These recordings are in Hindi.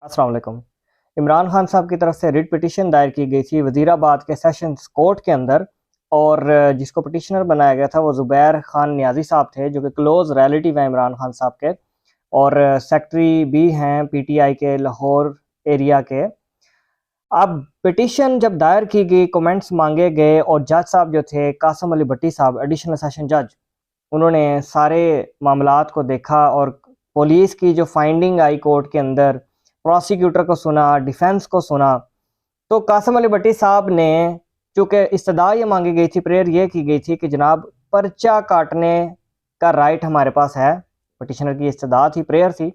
अस्सलाम वालेकुम। इमरान खान साहब की तरफ से रिट पिटीशन दायर की गई थी वज़ीराबाद के सेशंस कोर्ट के अंदर, और जिसको पिटिशनर बनाया गया था वो ज़ुबैर खान नियाज़ी साहब थे, जो कि क्लोज़ रिलेटिव हैं इमरान खान साहब के, और सेक्रेटरी भी हैं पीटीआई के लाहौर एरिया के। अब पिटीशन जब दायर की गई, कमेंट्स मांगे गए, और जज साहब जो थे कासिम अली भट्टी साहब, एडिशनल सेशन जज, उन्होंने सारे मामलात को देखा और पुलिस की जो फाइंडिंग आई कोर्ट के अंदर, प्रोसिक्यूटर को सुना, डिफेंस को सुना, तो कासिम अली भट्टी साहब ने, चूँकि इस्तदा ये मांगी गई थी, प्रेयर ये की गई थी कि जनाब पर्चा काटने का राइट हमारे पास है, पिटिशनर की इस्तदा थी, प्रेयर थी,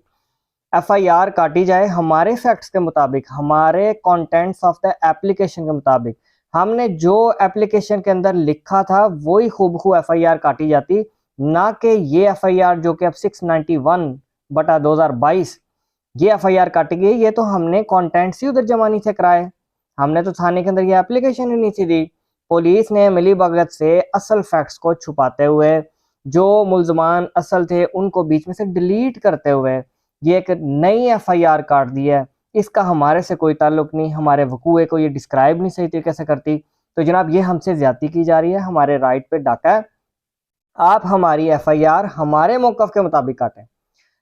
एफआईआर काटी जाए हमारे फैक्ट्स के मुताबिक, हमारे कंटेंट्स ऑफ द एप्लीकेशन के मुताबिक, हमने जो एप्लीकेशन के अंदर लिखा था वही खूब एफआईआर काटी जाती, ना कि ये एफआईआर जो कि अब 691/2022 ये एफआईआर काटी गई। ये तो हमने कंटेंट्स ही उधर जमा नहीं थे कराए, हमने तो थाने के अंदर ये एप्लीकेशन ही नहीं थी दी। पुलिस ने मिली भगत से असल फैक्ट्स को छुपाते हुए, जो मुल्जमान असल थे उनको बीच में से डिलीट करते हुए ये एक नई एफआईआर काट दी है। इसका हमारे से कोई ताल्लुक नहीं, हमारे वकूए को ये डिस्क्राइब नहीं सही तरीके से करती, तो जनाब ये हमसे ज्यादती की जा रही है, हमारे राइट पे डाका है, आप हमारी एफआईआर हमारे मौक़िफ़ के मुताबिक काटें।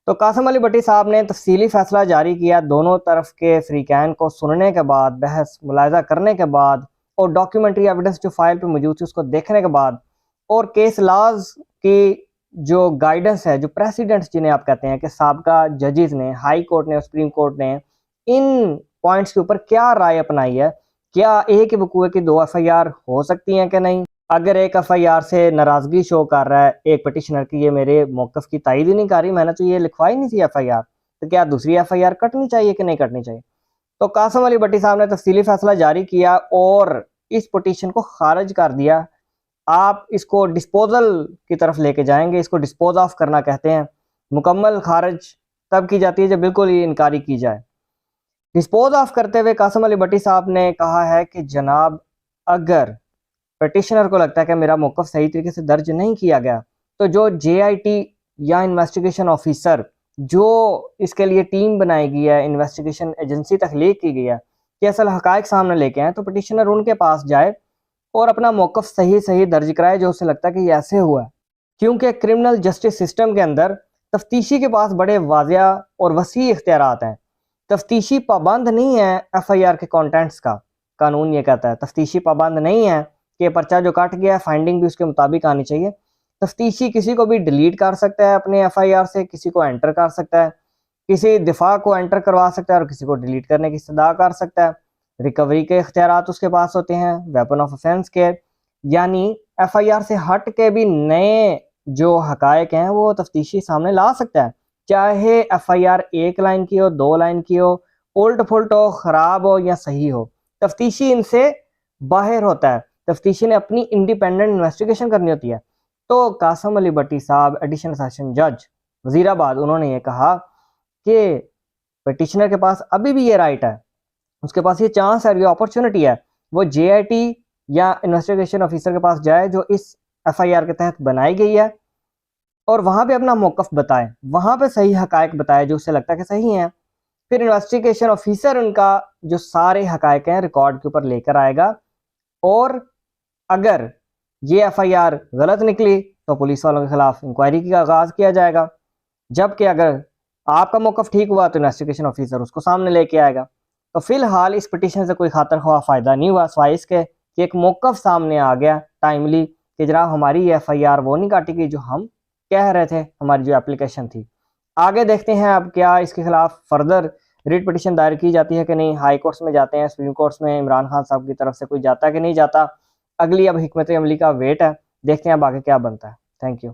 तो कासिम अली भट्टी साहब ने तफसीली फैसला जारी किया, दोनों तरफ के फ्रीकैन को सुनने के बाद, बहस मुलाहिजा करने के बाद, और डॉक्यूमेंट्री एविडेंस जो फाइल पे मौजूद थी उसको देखने के बाद, और केस लॉज की जो गाइडेंस है, जो प्रेसिडेंट्स जिन्हें आप कहते हैं कि साबका जजेस ने, हाई कोर्ट ने और सुप्रीम कोर्ट ने इन पॉइंट्स के ऊपर क्या राय अपनाई है, क्या एक ही वकूए की 2 एफआईआर हो सकती हैं कि नहीं, अगर एक एफआईआर से नाराजगी शो कर रहा है एक पिटिशनर की, ये मेरे मौक़िफ़ की तायद ही नहीं कर रही, मैंने तो ये लिखवाई नहीं थी एफआईआर, तो क्या दूसरी एफआईआर कटनी चाहिए कि नहीं कटनी चाहिए। तो कासिम अली भट्टी साहब ने तफसीली फैसला जारी किया और इस पिटीशन को खारिज कर दिया। आप इसको डिस्पोजल की तरफ लेके जाएंगे, इसको डिस्पोज ऑफ करना कहते हैं। मुकम्मल खारिज तब की जाती है जब बिल्कुल ही इनकारी की जाए। डिस्पोज ऑफ करते हुए कासिम अली भट्टी साहब ने कहा है कि जनाब, अगर पिटिशनर को लगता है कि मेरा मौक़िफ़ सही तरीके से दर्ज नहीं किया गया, तो जो जेआईटी या इन्वेस्टिगेशन ऑफिसर जो इसके लिए टीम बनाई गई है, इन्वेस्टिगेशन एजेंसी तख्लीक की गई है कि असल हकायक सामने लेके आए, तो पिटिशनर उनके पास जाए और अपना मौक़िफ़ सही सही दर्ज कराए जो उसे लगता है कि ये ऐसे हुआ है। क्योंकि क्रिमिनल जस्टिस सिस्टम के अंदर तफ्तीशी के पास बड़े वाज़िया और वसी इख्तियारात हैं। तफ्तीशी पाबंद नहीं है एफआईआर के कंटेंट्स का, कानून ये कहता है तफ्तीशी पाबंद नहीं है कि पर्चा जो काट गया है फाइंडिंग भी उसके मुताबिक आनी चाहिए। तफ्तीशी किसी को भी डिलीट कर सकता है अपने एफआईआर से, किसी को एंटर कर सकता है, किसी दिफा को एंटर करवा सकता है और किसी को डिलीट करने की इस्तदा कर सकता है। रिकवरी के इख्तियारात उसके पास होते हैं, वेपन ऑफ ऑफेंस के, यानी एफआईआर से हट के भी नए जो हकायक हैं वो तफ्तीशी सामने ला सकता है, चाहे एफआईआर 1 लाइन की हो, 2 लाइन की हो, उल्ट फुल्ट हो, खराब हो या सही हो, तफ्तीशी इनसे बाहर होता है। तफ्तीशी ने अपनी इंडिपेंडेंट इन्वेस्टिगेशन करनी होती है। तो कासिम अली भट्टी साहब, एडिशनल सेशन जज वजीराबाद, उन्होंने ये कहा कि पिटिशनर के पास अभी भी ये राइट है, उसके पास ये चांस है, ये अपॉर्चुनिटी है, वो जेआईटी या इन्वेस्टिगेशन ऑफिसर के पास जाए जो इस एफआईआर के तहत बनाई गई है, और वहां पे अपना मौक़िफ़ बताए, वहां पे सही हकायक बताए जो उसे लगता है कि सही है। फिर इन्वेस्टिगेशन ऑफिसर उनका जो सारे हकायक हैं रिकॉर्ड के ऊपर लेकर आएगा, और अगर ये एफआईआर गलत निकली तो पुलिस वालों के खिलाफ इंक्वायरी का आगाज किया जाएगा, जबकि अगर आपका मौक़िफ़ ठीक हुआ तो इन्वेस्टिगेशन ऑफिसर उसको सामने लेके आएगा। तो फिलहाल इस पिटीशन से कोई खातर ख्वाह फ़ायदा नहीं हुआ, सिवाय इसके कि एक मौक़िफ़ सामने आ गया टाइमली कि जनाब हमारी ये एफआईआर वो नहीं काटी गई जो हम कह रहे थे, हमारी जो एप्लीकेशन थी। आगे देखते हैं अब क्या इसके खिलाफ फर्दर रिट पिटीशन दायर की जाती है कि नहीं, हाई कोर्ट्स में जाते हैं, सुप्रीम कोर्ट्स में इमरान खान साहब की तरफ से कोई जाता है कि नहीं जाता। अगली अब हिकमत अमली का वेट है, देखते हैं अब आगे क्या बनता है। Thank you.